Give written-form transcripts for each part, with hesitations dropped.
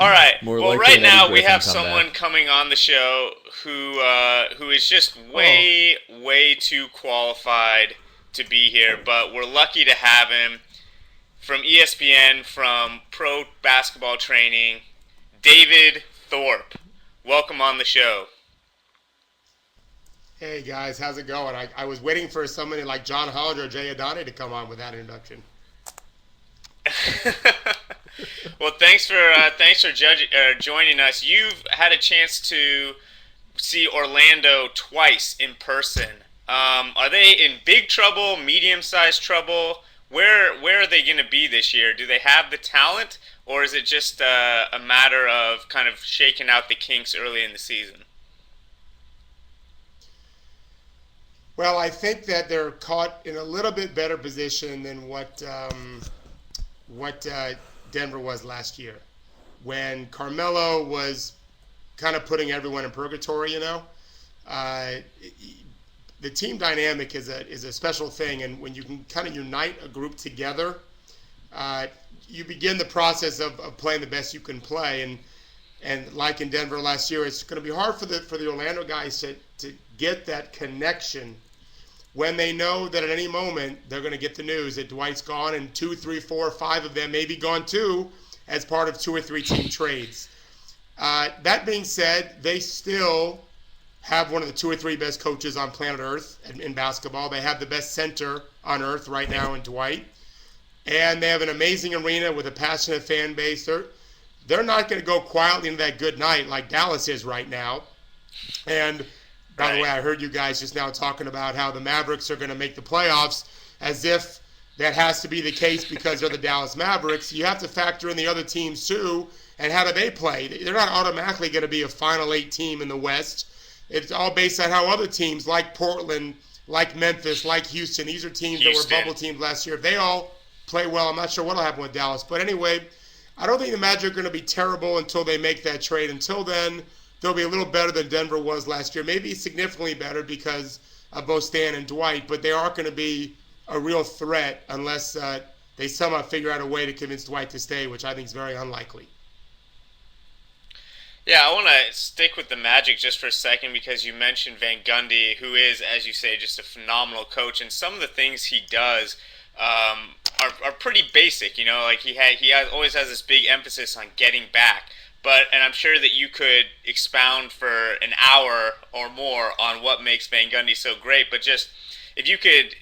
All right. More Well, likely right an Eddie now we Griffin have someone comeback. coming on the show who is just Oh, way too qualified to be here, but we're lucky to have him from ESPN, from Pro Basketball Training, David Thorpe. Welcome on the show. hey guys, how's it going? I was waiting for somebody like John Hollander or Jay Adani to come on with that introduction. Well, thanks for joining us. You've had a chance to see Orlando twice in person. Are they in big trouble, medium-sized trouble? Where are they going to be this year? Do they have the talent, or is it just a matter of kind of shaking out the kinks early in the season? Well, I think that they're caught in a little bit better position than what Denver was last year, when Carmelo was kind of putting everyone in purgatory. Uh, the team dynamic is a special thing, and when you can kind of unite a group together, uh, you begin the process of playing the best you can play. And like in Denver last year, it's going to be hard for the Orlando guys to get that connection when they know that at any moment they're going to get the news that Dwight's gone, and two, three, four, five of them may be gone too, as part of two or three team trades. That being said, they still have one of the two or three best coaches on planet Earth in basketball. They have the best center on Earth right now in Dwight. And they have an amazing arena with a passionate fan base. They're not going to go quietly into that good night like Dallas is right now. And by the Right. way, I heard you guys just now talking about how the Mavericks are going to make the playoffs, as if that has to be the case because they're the Dallas Mavericks. You have to factor in the other teams too, and how do they play? They're not automatically going to be a Final Eight team in the West. It's all based on how other teams like Portland, like Memphis, like Houston, these are teams that were Houston. bubble teams last year. If they all play well, I'm not sure what'll happen with Dallas. But anyway, I don't think the Magic are going to be terrible until they make that trade. Until then, they'll be a little better than Denver was last year. Maybe significantly better because of both Stan and Dwight, but they aren't going to be a real threat unless they somehow figure out a way to convince Dwight to stay, which I think is very unlikely. Yeah, I want to stick with the Magic just for a second because you mentioned Van Gundy, who is, as you say, just a phenomenal coach, and some of the things he does are pretty basic. You know, like always has this big emphasis on getting back. And I'm sure that you could expound for an hour or more on what makes Van Gundy so great. But just if you could,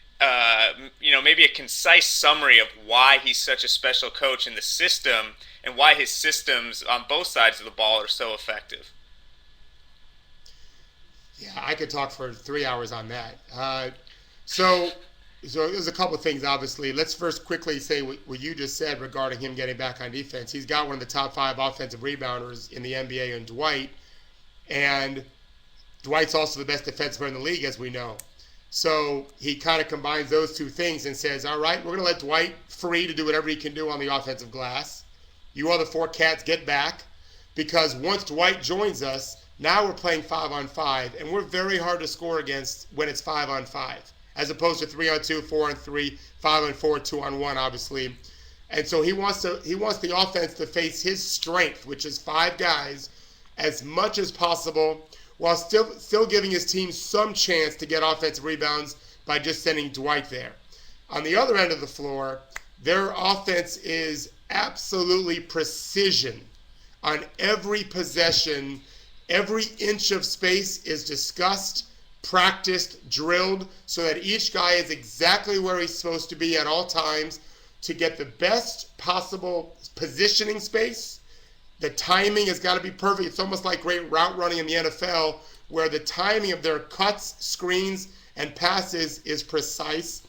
maybe a concise summary of why he's such a special coach in the system and why his systems on both sides of the ball are so effective. Yeah, I could talk for 3 hours on that. So, so there's a couple of things, obviously. Let's first quickly say what you just said regarding him getting back on defense. He's got one of the top five offensive rebounders in the NBA in Dwight, and Dwight's also the best defensive player in the league, as we know. So he kind of combines those two things and says, all right, we're going to let Dwight free to do whatever he can do on the offensive glass. You other four cats get back, because once Dwight joins us, now we're playing 5-on-5, and we're very hard to score against when it's 5-on-5, as opposed to 3-on-2, 4-on-3, 5-on-4, 2-on-1, obviously. And so he wants the offense to face his strength, which is five guys, as much as possible, while still giving his team some chance to get offensive rebounds by just sending Dwight there. On the other end of the floor, their offense is absolutely precision on every possession. Every inch of space is discussed, practiced, drilled, so that each guy is exactly where he's supposed to be at all times to get the best possible positioning space. The timing has got to be perfect. It's almost like great route running in the NFL, where the timing of their cuts, screens, and passes is precise.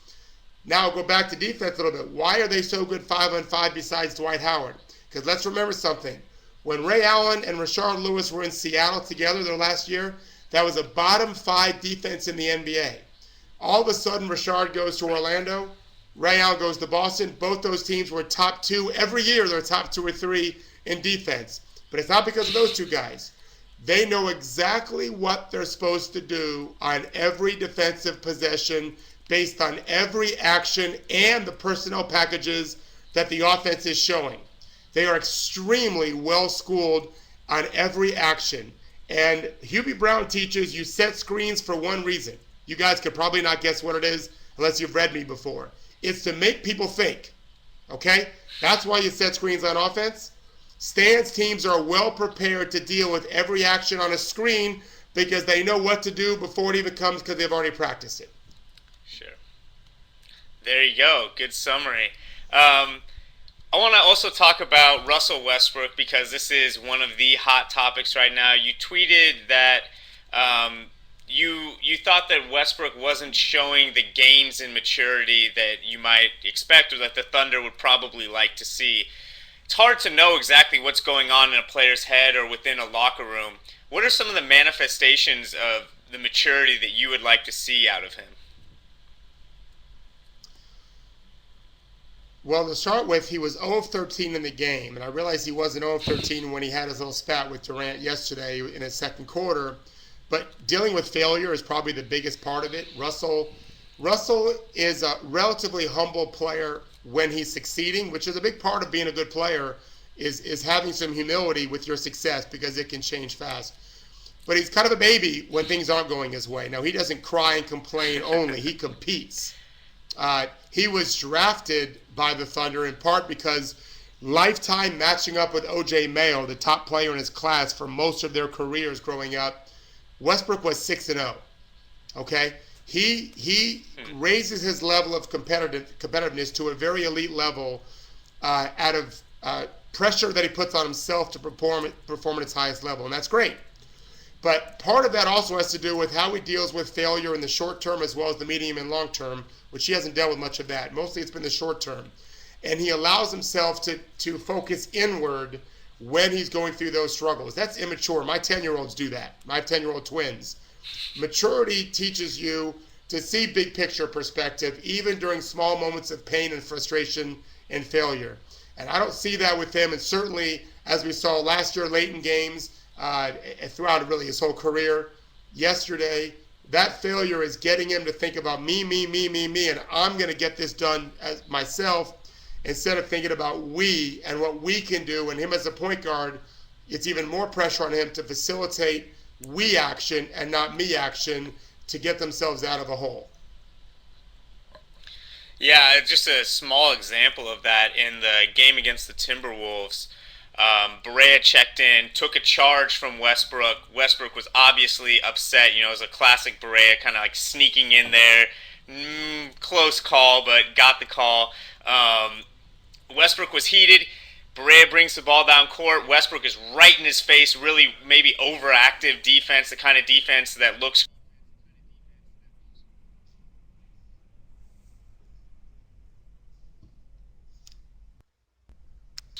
Now go back to defense a little bit. Why are they so good 5-on-5 besides Dwight Howard? Because let's remember something. When Ray Allen and Rashard Lewis were in Seattle together their last year, that was a bottom five defense in the NBA. All of a sudden, Rashard goes to Orlando. Ray Allen goes to Boston. Both those teams were top two. Every year, they're top two or three in defense. But it's not because of those two guys. They know exactly what they're supposed to do on every defensive possession based on every action and the personnel packages that the offense is showing. They are extremely well schooled on every action. And Hubie Brown teaches you set screens for one reason. You guys could probably not guess what it is unless you've read me before. It's to make people think. Okay? That's why you set screens on offense. Stan's teams are well prepared to deal with every action on a screen because they know what to do before it even comes because they've already practiced it. Sure. There you go. Good summary. I want to also talk about Russell Westbrook because this is one of the hot topics right now. You tweeted that you thought that Westbrook wasn't showing the gains in maturity that you might expect or that the Thunder would probably like to see. It's hard to know exactly what's going on in a player's head or within a locker room. What are some of the manifestations of the maturity that you would like to see out of him? Well, to start with, he was 0 of 13 in the game, and I realized he wasn't 0 of 13 when he had his little spat with Durant yesterday in his second quarter. But dealing with failure is probably the biggest part of it. Russell is a relatively humble player when he's succeeding, which is a big part of being a good player, is having some humility with your success because it can change fast. But he's kind of a baby when things aren't going his way. Now, he doesn't cry and complain only. He competes. He was drafted by the Thunder in part because lifetime matching up with O.J. Mayo, the top player in his class for most of their careers growing up, Westbrook was 6-0. Okay? He raises his level of competitiveness to a very elite level out of pressure that he puts on himself to perform at its highest level, and that's great. But part of that also has to do with how he deals with failure in the short term as well as the medium and long term, which he hasn't dealt with much of that. Mostly it's been the short term. And he allows himself to focus inward when he's going through those struggles. That's immature. My 10-year-olds do that. My 10-year-old twins. Maturity teaches you to see big picture perspective even during small moments of pain and frustration and failure. And I don't see that with him. And certainly, as we saw last year late in games, throughout really his whole career, yesterday, that failure is getting him to think about me, and I'm going to get this done as myself instead of thinking about we and what we can do. And him as a point guard, it's even more pressure on him to facilitate we action and not me action to get themselves out of a hole. Yeah, just a small example of that in the game against the Timberwolves. Barea checked in, took a charge from Westbrook. Westbrook was obviously upset. You know, it was a classic Barea kind of like sneaking in there. Close call, but got the call. Westbrook was heated. Barea brings the ball down court. Westbrook is right in his face, really maybe overactive defense, the kind of defense that looks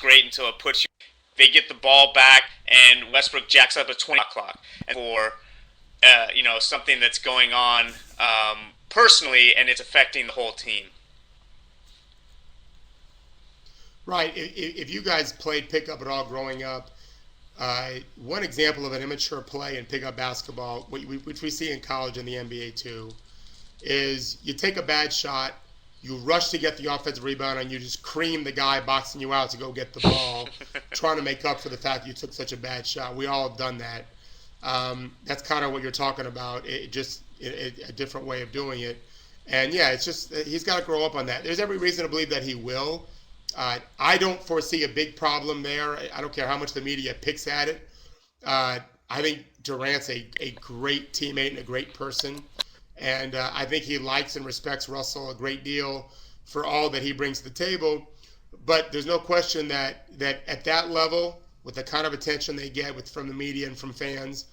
great until it puts you. They get the ball back, and Westbrook jacks up a 20 clock for something that's going on personally, and it's affecting the whole team. Right. If you guys played pickup at all growing up, one example of an immature play in pickup basketball, which we see in college and the NBA too, is you take a bad shot, you rush to get the offensive rebound, and you just cream the guy boxing you out to go get the ball, trying to make up for the fact you took such a bad shot. We all have done that. That's kind of what you're talking about. A different way of doing it. And yeah, it's just he's got to grow up on that. There's every reason to believe that he will. I don't foresee a big problem there. I don't care how much the media picks at it. I think Durant's a great teammate and a great person. And I think he likes and respects Russell a great deal for all that he brings to the table. But there's no question that at that level, with the kind of attention they get from the media and from fans,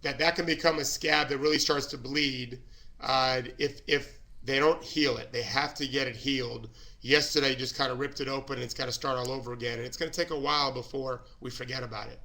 that can become a scab that really starts to bleed if they don't heal it. They have to get it healed. Yesterday just kind of ripped it open, and it's got to start all over again. And it's going to take a while before we forget about it.